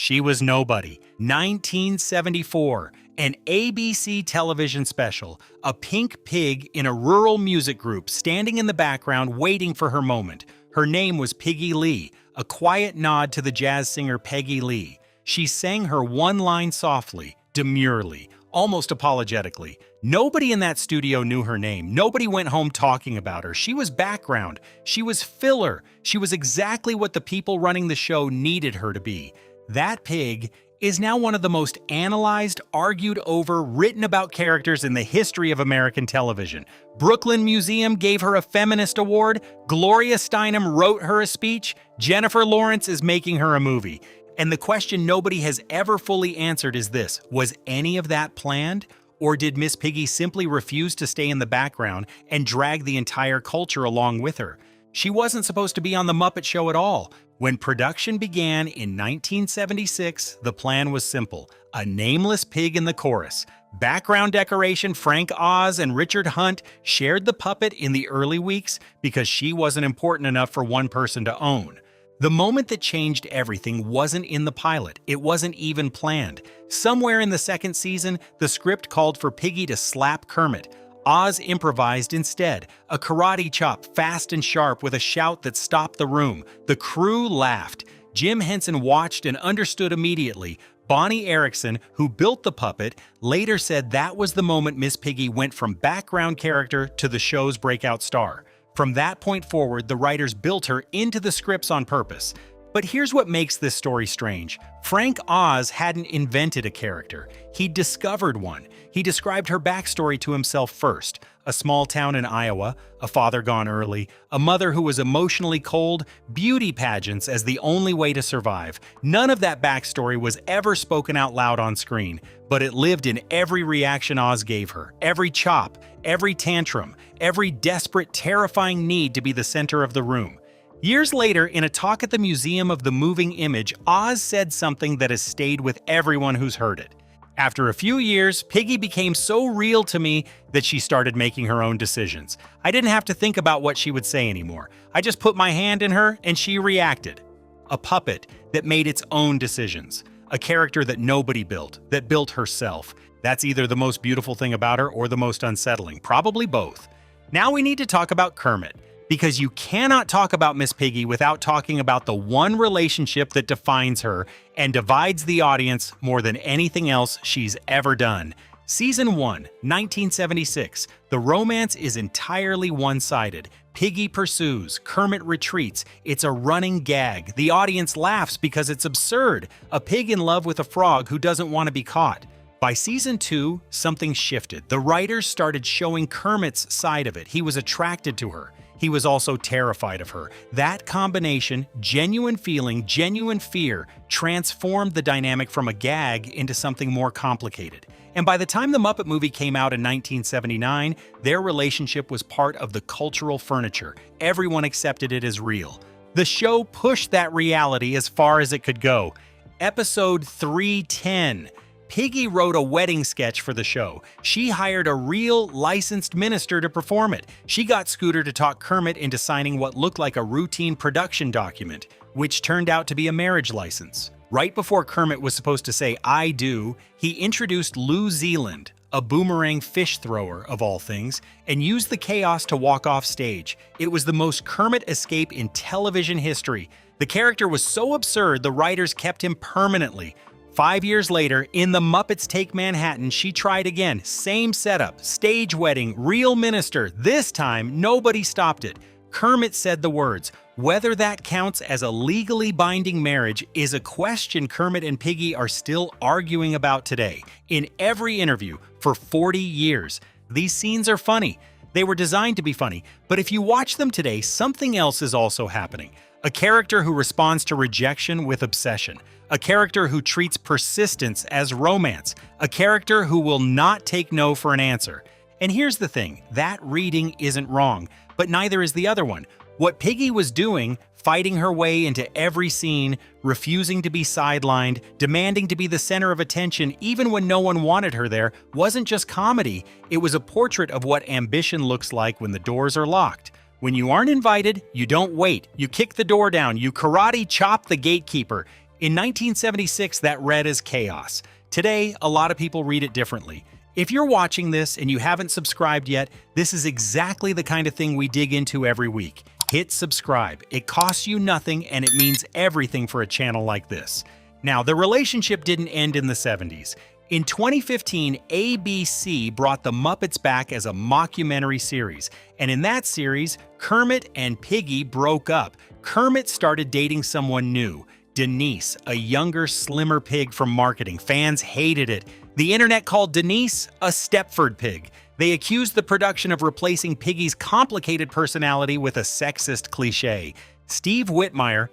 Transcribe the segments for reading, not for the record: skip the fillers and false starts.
She was nobody. 1974, an ABC television special, a pink pig in a rural music group standing in the background waiting for her moment. Her name was Piggy Lee, a quiet nod to the jazz singer Peggy Lee. She sang her one line softly, demurely, almost apologetically. Nobody in that studio knew her name. Nobody went home talking about her. She was background. She was filler. She was exactly what the people running the show needed her to be. That pig is now one of the most analyzed, argued over, written about characters in the history of American television. Brooklyn Museum gave her a Feminist award, Gloria Steinem wrote her a speech, Jennifer Lawrence is making her a movie. And the question nobody has ever fully answered is this: was any of that planned? Or did Miss Piggy simply refuse to stay in the background and drag the entire culture along with her? She wasn't supposed to be on The Muppet Show at all. When production began in 1976, the plan was simple: a nameless pig in the chorus. Background decoration Frank Oz and Richard Hunt shared the puppet in the early weeks because she wasn't important enough for one person to own. The moment that changed everything wasn't in the pilot. It wasn't even planned. Somewhere in the second season, the script called for Piggy to slap Kermit. Oz improvised instead, a karate chop fast and sharp with a shout that stopped the room. The crew laughed. Jim Henson watched and understood immediately. Bonnie Erickson, who built the puppet, later said that was the moment Miss Piggy went from background character to the show's breakout star. From that point forward, the writers built her into the scripts on purpose. But here's what makes this story strange. Frank Oz hadn't invented a character. He discovered one. He described her backstory to himself first. A small town in Iowa, a father gone early, a mother who was emotionally cold, beauty pageants as the only way to survive. None of that backstory was ever spoken out loud on screen, but it lived in every reaction Oz gave her, every chop, every tantrum, every desperate, terrifying need to be the center of the room. Years later, in a talk at the Museum of the Moving Image, Oz said something that has stayed with everyone who's heard it. After a few years, Piggy became so real to me that she started making her own decisions. I didn't have to think about what she would say anymore. I just put my hand in her and she reacted. A puppet that made its own decisions. A character that nobody built, that built herself. That's either the most beautiful thing about her or the most unsettling, probably both. Now we need to talk about Kermit, because you cannot talk about Miss Piggy without talking about the one relationship that defines her and divides the audience more than anything else she's ever done. Season 1, 1976. The romance is entirely one-sided. Piggy pursues, Kermit retreats. It's a running gag. The audience laughs because it's absurd. A pig in love with a frog who doesn't want to be caught. By season 2, something shifted. The writers started showing Kermit's side of it. He was attracted to her. He was also terrified of her. That combination, genuine feeling, genuine fear, transformed the dynamic from a gag into something more complicated. And by the time the Muppet movie came out in 1979, their relationship was part of the cultural furniture. Everyone accepted it as real. The show pushed that reality as far as it could go. Episode 310. Piggy wrote a wedding sketch for the show. She hired a real licensed minister to perform it. She got Scooter to talk Kermit into signing what looked like a routine production document, which turned out to be a marriage license. Right before Kermit was supposed to say "I do," he introduced Lou Zealand, a boomerang fish thrower of all things, and used the chaos to walk off stage. It was the most Kermit escape in television history. The character was so absurd the writers kept him permanently. 5 years later, in The Muppets Take Manhattan, she tried again. Same setup, stage wedding, real minister. This time, nobody stopped it. Kermit said the words. Whether that counts as a legally binding marriage is a question Kermit and Piggy are still arguing about today. In every interview, for 40 years. These scenes are funny. They were designed to be funny, but if you watch them today, something else is also happening. A character who responds to rejection with obsession. A character who treats persistence as romance. A character who will not take no for an answer. And here's the thing, that reading isn't wrong, but neither is the other one. What Piggy was doing, fighting her way into every scene, refusing to be sidelined, demanding to be the center of attention even when no one wanted her there, wasn't just comedy, it was a portrait of what ambition looks like when the doors are locked. When you aren't invited, you don't wait. You kick the door down, you karate chop the gatekeeper. In 1976, that read as chaos. Today, a lot of people read it differently. If you're watching this and you haven't subscribed yet, this is exactly the kind of thing we dig into every week. Hit subscribe. It costs you nothing and it means everything for a channel like this. Now, the relationship didn't end in the 70s. In 2015, ABC brought the Muppets back as a mockumentary series, and in that series, Kermit and Piggy broke up. Kermit started dating someone new, Denise, a younger, slimmer pig from marketing. Fans hated it. The internet called Denise a Stepford pig. They accused the production of replacing Piggy's complicated personality with a sexist cliché. Steve Whitmire,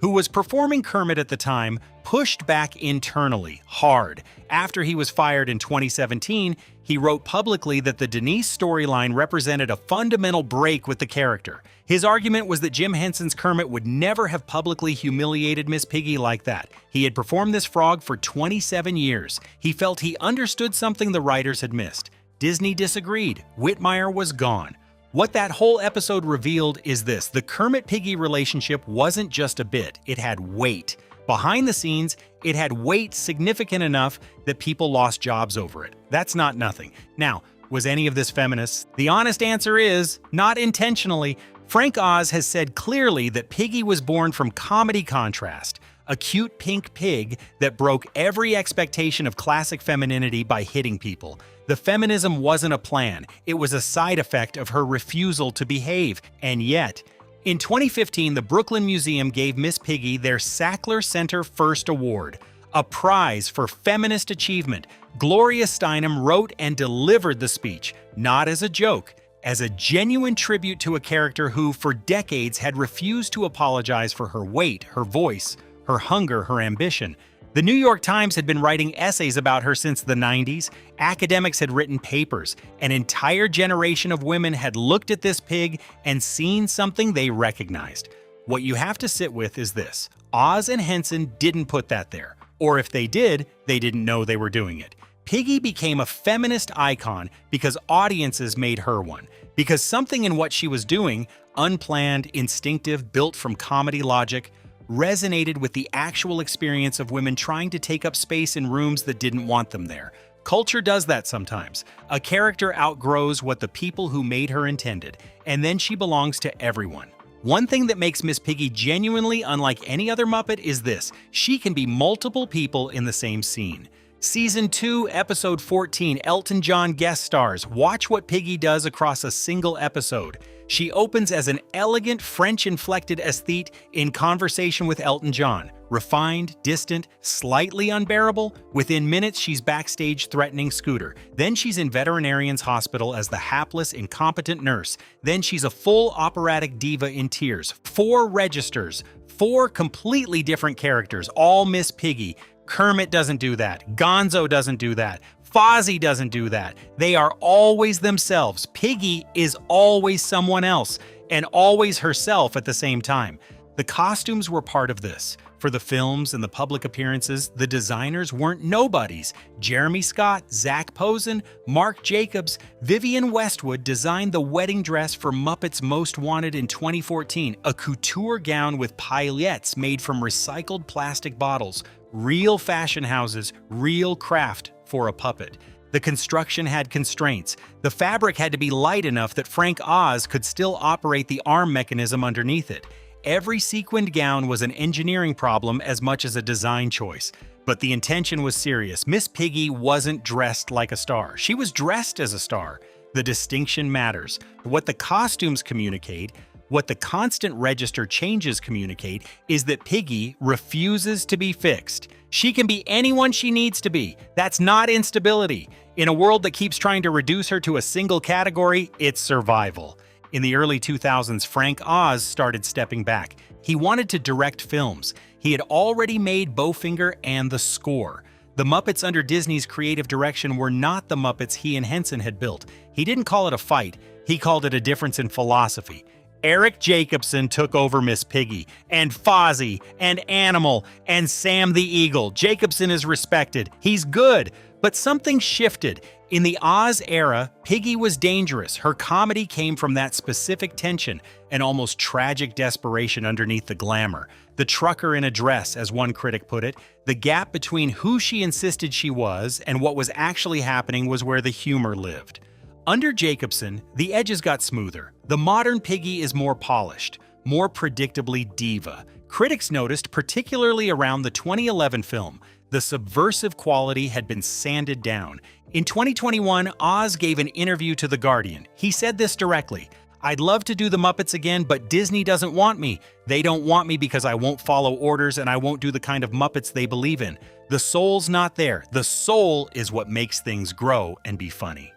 who was performing Kermit at the time, pushed back internally, hard. After he was fired in 2017, he wrote publicly that the Denise storyline represented a fundamental break with the character. His argument was that Jim Henson's Kermit would never have publicly humiliated Miss Piggy like that. He had performed this frog for 27 years. He felt he understood something the writers had missed. Disney disagreed. Whitmire was gone. What that whole episode revealed is this: the Kermit-Piggy relationship wasn't just a bit, it had weight. Behind the scenes, it had weight significant enough that people lost jobs over it. That's not nothing. Now, was any of this feminist? The honest answer is, not intentionally. Frank Oz has said clearly that Piggy was born from comedy contrast, a cute pink pig that broke every expectation of classic femininity by hitting people. The feminism wasn't a plan, it was a side effect of her refusal to behave. And yet, in 2015, the Brooklyn Museum gave Miss Piggy their Sackler Center First Award, a prize for feminist achievement. Gloria Steinem wrote and delivered the speech, not as a joke, as a genuine tribute to a character who, for decades, had refused to apologize for her weight, her voice, her hunger, her ambition. The New York Times had been writing essays about her since the 90s. Academics had written papers. An entire generation of women had looked at this pig and seen something they recognized. What you have to sit with is this: Oz and Henson didn't put that there. Or if they did, they didn't know they were doing it. Piggy became a feminist icon because audiences made her one. Because something in what she was doing, unplanned, instinctive, built from comedy logic, resonated with the actual experience of women trying to take up space in rooms that didn't want them there. Culture does that sometimes. A character outgrows what the people who made her intended, and then she belongs to everyone. One thing that makes Miss Piggy genuinely unlike any other Muppet is this: she can be multiple people in the same scene. Season 2, Episode 14, Elton John guest stars. Watch what Piggy does across a single episode. She opens as an elegant, French-inflected aesthete in conversation with Elton John. Refined, distant, slightly unbearable. Within minutes, she's backstage threatening Scooter. Then she's in veterinarian's hospital as the hapless, incompetent nurse. Then she's a full operatic diva in tears. 4 registers, 4 completely different characters, all Miss Piggy. Kermit doesn't do that. Gonzo doesn't do that. Fozzie doesn't do that. They are always themselves. Piggy is always someone else, and always herself at the same time. The costumes were part of this. For the films and the public appearances, the designers weren't nobodies. Jeremy Scott, Zach Posen, Marc Jacobs, Vivienne Westwood designed the wedding dress for Muppets Most Wanted in 2014, a couture gown with paillettes made from recycled plastic bottles. Real fashion houses, real craft for a puppet. The construction had constraints. The fabric had to be light enough that Frank Oz could still operate the arm mechanism underneath it. Every sequined gown was an engineering problem as much as a design choice. But the intention was serious. Miss Piggy wasn't dressed like a star. She was dressed as a star. The distinction matters. What the costumes communicate, what the constant register changes communicate, is that Piggy refuses to be fixed. She can be anyone she needs to be. That's not instability. In a world that keeps trying to reduce her to a single category, it's survival. In the early 2000s, Frank Oz started stepping back. He wanted to direct films. He had already made Bowfinger and The Score. The Muppets under Disney's creative direction were not the Muppets he and Henson had built. He didn't call it a fight. He called it a difference in philosophy. Eric Jacobson took over Miss Piggy, and Fozzie, and Animal, and Sam the Eagle. Jacobson is respected. He's good. But something shifted. In the Oz era, Piggy was dangerous. Her comedy came from that specific tension and almost tragic desperation underneath the glamour. The trucker in a dress, as one critic put it, the gap between who she insisted she was and what was actually happening was where the humor lived. Under Jacobson, the edges got smoother. The modern Piggy is more polished, more predictably diva. Critics noticed, particularly around the 2011 film, the subversive quality had been sanded down. In 2021, Oz gave an interview to The Guardian. He said this directly: "I'd love to do the Muppets again, but Disney doesn't want me. They don't want me because I won't follow orders and I won't do the kind of Muppets they believe in. The soul's not there. The soul is what makes things grow and be funny."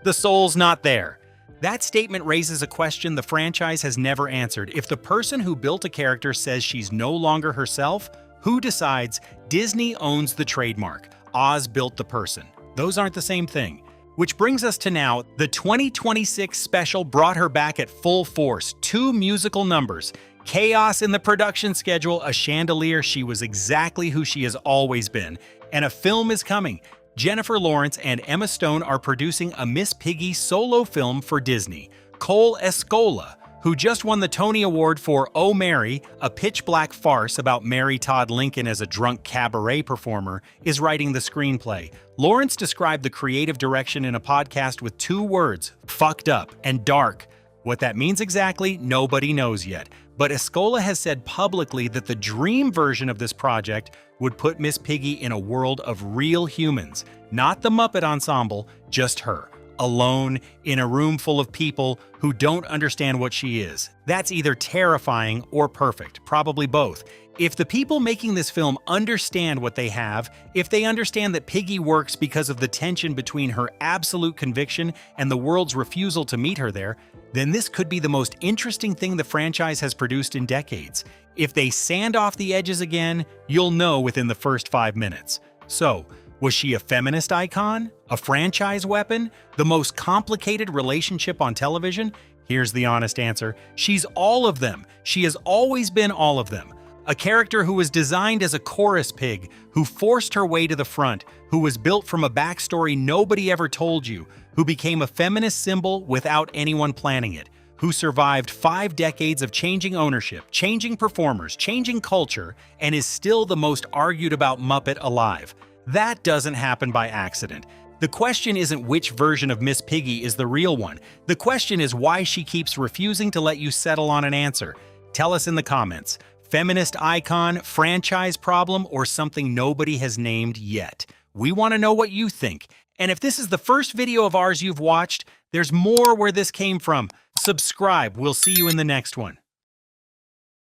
The soul's not there. That statement raises a question the franchise has never answered. If the person who built a character says she's no longer herself, who decides? Disney owns the trademark. Oz built the person. Those aren't the same thing. Which brings us to now. The 2026 special brought her back at full force. 2 musical numbers. Chaos in the production schedule, a chandelier. She was exactly who she has always been. And a film is coming. Jennifer Lawrence and Emma Stone are producing a Miss Piggy solo film for Disney. Cole Escola, who just won the Tony Award for Oh Mary, a pitch-black farce about Mary Todd Lincoln as a drunk cabaret performer, is writing the screenplay. Lawrence described the creative direction in a podcast with 2 words: fucked up and dark. What that means exactly, nobody knows yet. But Escola has said publicly that the dream version of this project would put Miss Piggy in a world of real humans, not the Muppet ensemble, just her, alone in a room full of people who don't understand what she is. That's either terrifying or perfect, probably both. If the people making this film understand what they have, if they understand that Piggy works because of the tension between her absolute conviction and the world's refusal to meet her there, then this could be the most interesting thing the franchise has produced in decades. If they sand off the edges again, you'll know within the first 5 minutes. So, was she a feminist icon? A franchise weapon? The most complicated relationship on television? Here's the honest answer. She's all of them. She has always been all of them. A character who was designed as a chorus pig, who forced her way to the front, who was built from a backstory nobody ever told you, who became a feminist symbol without anyone planning it, who survived 5 decades of changing ownership, changing performers, changing culture, and is still the most argued about Muppet alive. That doesn't happen by accident. The question isn't which version of Miss Piggy is the real one. The question is why she keeps refusing to let you settle on an answer. Tell us in the comments. Feminist icon, franchise problem, or something nobody has named yet? We want to know what you think. And if this is the first video of ours you've watched, there's more where this came from. Subscribe. We'll see you in the next one.